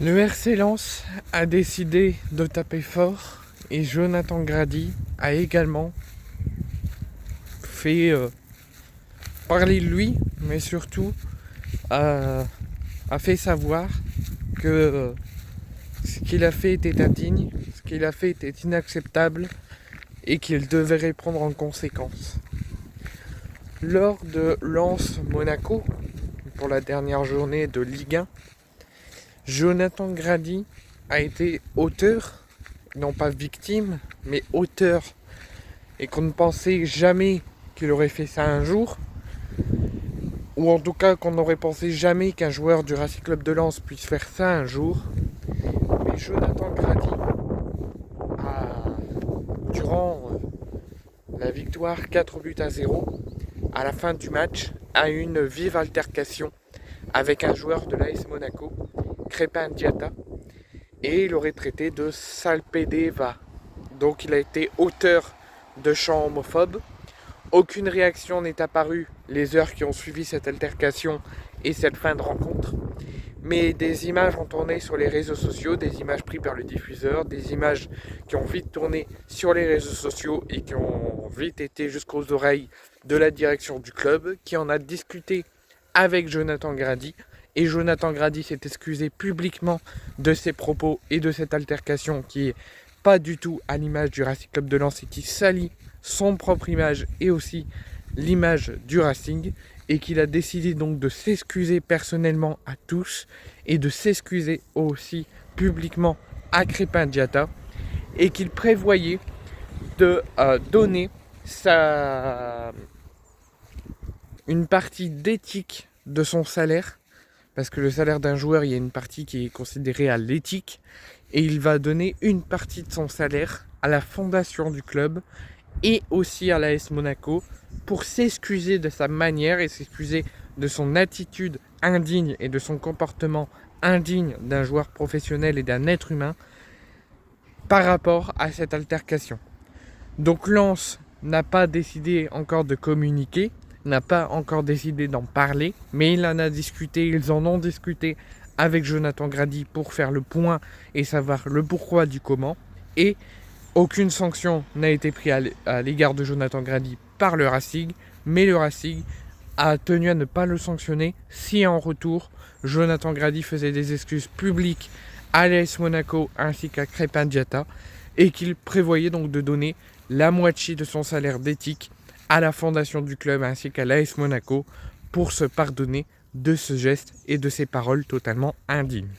Le RC Lens a décidé de taper fort et Jonathan Grady a également fait parler de lui, mais surtout a fait savoir que ce qu'il a fait était indigne, ce qu'il a fait était inacceptable et qu'il devait répondre en conséquence. Lors de Lens-Monaco, pour la dernière journée de Ligue 1, Jonathan Grady a été auteur, non pas victime, mais auteur, et qu'on ne pensait jamais qu'il aurait fait ça un jour, ou en tout cas qu'on n'aurait pensé jamais qu'un joueur du Racing Club de Lens puisse faire ça un jour. Mais Jonathan Grady durant la victoire 4-0, à la fin du match, a eu une vive altercation avec un joueur de l'AS Monaco, Crépin Diatta, et il aurait traité de sale pédé va. Donc il a été auteur de chants homophobes. Aucune réaction n'est apparue les heures qui ont suivi cette altercation et cette fin de rencontre. Mais des images ont tourné sur les réseaux sociaux, des images prises par le diffuseur, des images qui ont vite tourné sur les réseaux sociaux et qui ont vite été jusqu'aux oreilles de la direction du club, qui en a discuté avec Jonathan Grady. Et Jonathan Grady s'est excusé publiquement de ses propos et de cette altercation qui est pas du tout à l'image du Racing Club de Lens et qui salit son propre image et aussi l'image du Racing, et qu'il a décidé donc de s'excuser personnellement à tous et de s'excuser aussi publiquement à Crépin Diatta, et qu'il prévoyait de donner une partie d'éthique de son salaire, parce que le salaire d'un joueur, il y a une partie qui est considérée à l'éthique, et il va donner une partie de son salaire à la fondation du club et aussi à l'AS Monaco pour s'excuser de sa manière et s'excuser de son attitude indigne et de son comportement indigne d'un joueur professionnel et d'un être humain par rapport à cette altercation. Donc Lens n'a pas décidé encore de communiquer, n'a pas encore décidé d'en parler, mais ils en ont discuté avec Jonathan Grady pour faire le point et savoir le pourquoi du comment. Et aucune sanction n'a été prise à l'égard de Jonathan Grady par le Racing, mais le Racing a tenu à ne pas le sanctionner si en retour Jonathan Grady faisait des excuses publiques à l'AS Monaco ainsi qu'à Crépin Diatta, et qu'il prévoyait donc de donner la moitié de son salaire d'éthique à la fondation du club ainsi qu'à l'AS Monaco pour se pardonner de ce geste et de ces paroles totalement indignes.